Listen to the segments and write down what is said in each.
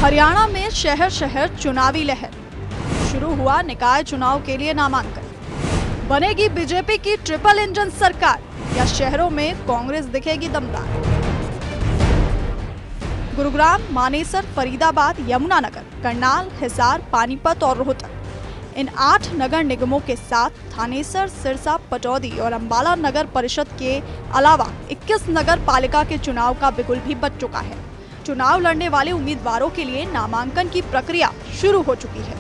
हरियाणा में शहर शहर चुनावी लहर। शुरू हुआ निकाय चुनाव के लिए नामांकन। बनेगी बीजेपी की ट्रिपल इंजन सरकार या शहरों में कांग्रेस दिखेगी दमदार। गुरुग्राम, मानेसर, फरीदाबाद, यमुनानगर, करनाल, हिसार, पानीपत और रोहतक, इन 8 नगर निगमों के साथ थानेसर, सिरसा, पटौदी और अंबाला नगर परिषद के अलावा 21 नगर पालिका के चुनाव का बिगुल भी बज चुका है। चुनाव लड़ने वाले उम्मीदवारों के लिए नामांकन की प्रक्रिया शुरू हो चुकी है।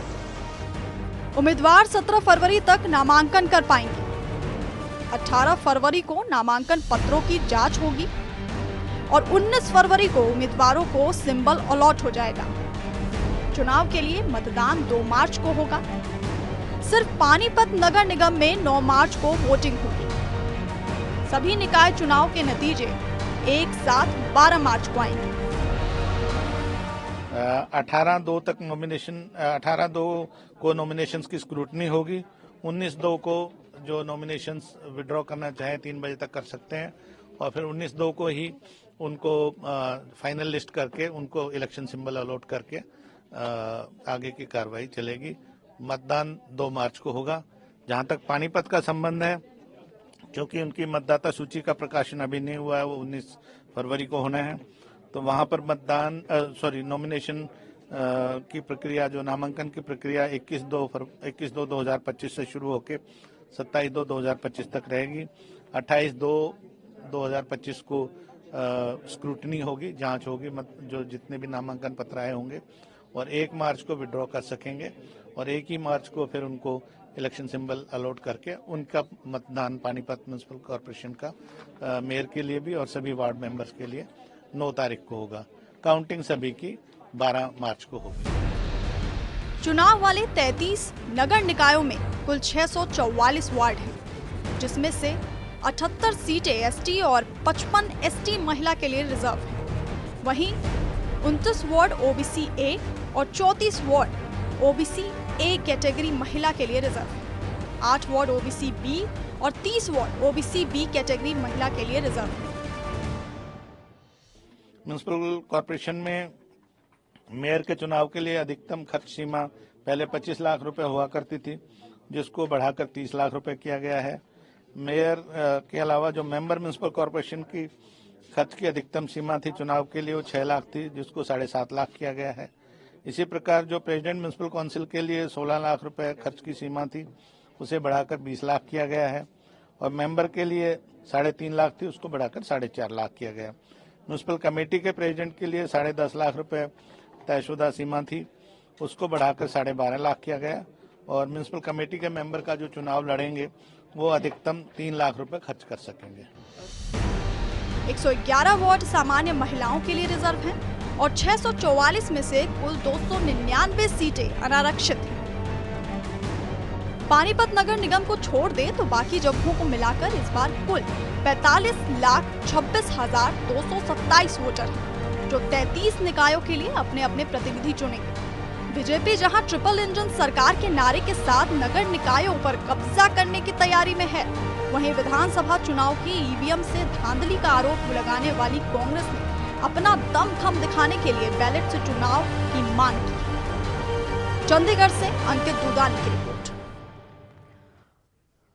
उम्मीदवार 17 फरवरी तक नामांकन कर पाएंगे। 18 फरवरी को नामांकन पत्रों की जांच होगी और 19 फरवरी को उम्मीदवारों को सिंबल अलॉट हो जाएगा। चुनाव के लिए मतदान 2 मार्च को होगा। सिर्फ पानीपत नगर निगम में 9 मार्च को वोटिंग होगी। सभी निकाय चुनाव के नतीजे एक साथ 12 मार्च को आएंगे। 18/2 को नॉमिनेशंस की स्क्रूटनी होगी। 19/2 को जो नॉमिनेशंस विड्रॉ करना चाहे 3 बजे तक कर सकते हैं और फिर 19/2 को ही उनको फाइनल लिस्ट करके उनको इलेक्शन सिंबल अलॉट करके आगे की कार्रवाई चलेगी। मतदान 2 मार्च को होगा। जहां तक पानीपत का संबंध है, क्योंकि उनकी मतदाता सूची का प्रकाशन अभी नहीं हुआ है, वो 19 फरवरी को होना है, तो वहां पर नॉमिनेशन की प्रक्रिया, जो नामांकन की प्रक्रिया 21/2/2025 से शुरू होकर 27/2/2025 तक रहेगी। 28/2/2025 को स्क्रूटनी होगी, जांच होगी, जो जितने भी नामांकन पत्र आए होंगे, और 1 मार्च को विड्रॉ कर सकेंगे और 1 ही मार्च को फिर उनको इलेक्शन सिंबल अलॉट करके उनका मतदान पानीपत म्युनिसिपल कॉर्पोरेशन का मेयर के लिए भी और सभी वार्ड मेंबर्स के लिए 9 तारीख को होगा। काउंटिंग सभी की 12 मार्च को होगी। चुनाव वाले 33 नगर निकायों में कुल 644 वार्ड हैं, जिसमें से 78 सीटें एसटी और 55 एसटी महिला के लिए रिजर्व हैं। वहीं 29 वार्ड ओबीसी ए और 34 वार्ड ओबीसी ए कैटेगरी महिला के लिए रिजर्व है। 8 वार्ड ओबीसी बी और 30 वार्ड ओबीसी बी कैटेगरी महिला के लिए रिजर्व है। म्युनिसिपल कॉर्पोरेशन में मेयर के चुनाव के लिए अधिकतम खर्च सीमा पहले 25 लाख रुपए हुआ करती थी, जिसको बढ़ाकर 30 लाख रुपए किया गया है। मेयर के अलावा जो मेंबर म्युनिसिपल कॉर्पोरेशन की खर्च की अधिकतम सीमा थी चुनाव के लिए, वो 6 लाख थी, जिसको 7.5 लाख किया गया है। इसी प्रकार जो प्रेसिडेंट म्युनिसिपल काउंसिल के लिए 16 लाख रुपए खर्च की सीमा थी, उसे बढ़ाकर 20 लाख किया गया है, और मेंबर के लिए 3.5 लाख थी, उसको बढ़ाकर 4.5 लाख किया गया। म्युनिसिपल कमेटी के प्रेसिडेंट के लिए 10.5 लाख रुपए तयशुदा सीमा थी, उसको बढ़ाकर 12.5 लाख किया गया, और म्युनिसिपल कमेटी के मेंबर का जो चुनाव लड़ेंगे वो अधिकतम 3 लाख रुपए खर्च कर सकेंगे। 111 वार्ड सामान्य महिलाओं के लिए रिजर्व हैं और 644 में से कुल 299 सीटें अनारक्षित हैं। पानीपत नगर निगम को छोड़ दे तो बाकी जगहों को मिलाकर इस बार कुल 45,26,227 वोटर हैं, जो 33 निकायों के लिए अपने अपने प्रतिनिधि चुनेंगे। बीजेपी जहां ट्रिपल इंजन सरकार के नारे के साथ नगर निकायों पर कब्जा करने की तैयारी में है, वहीं विधानसभा चुनाव की ईवीएम से धांधली का आरोप लगाने वाली कांग्रेस ने अपना दमखम दिखाने के लिए बैलेट से चुनाव की मांग की। चंडीगढ़ से अंकित दूदानी की रिपोर्ट।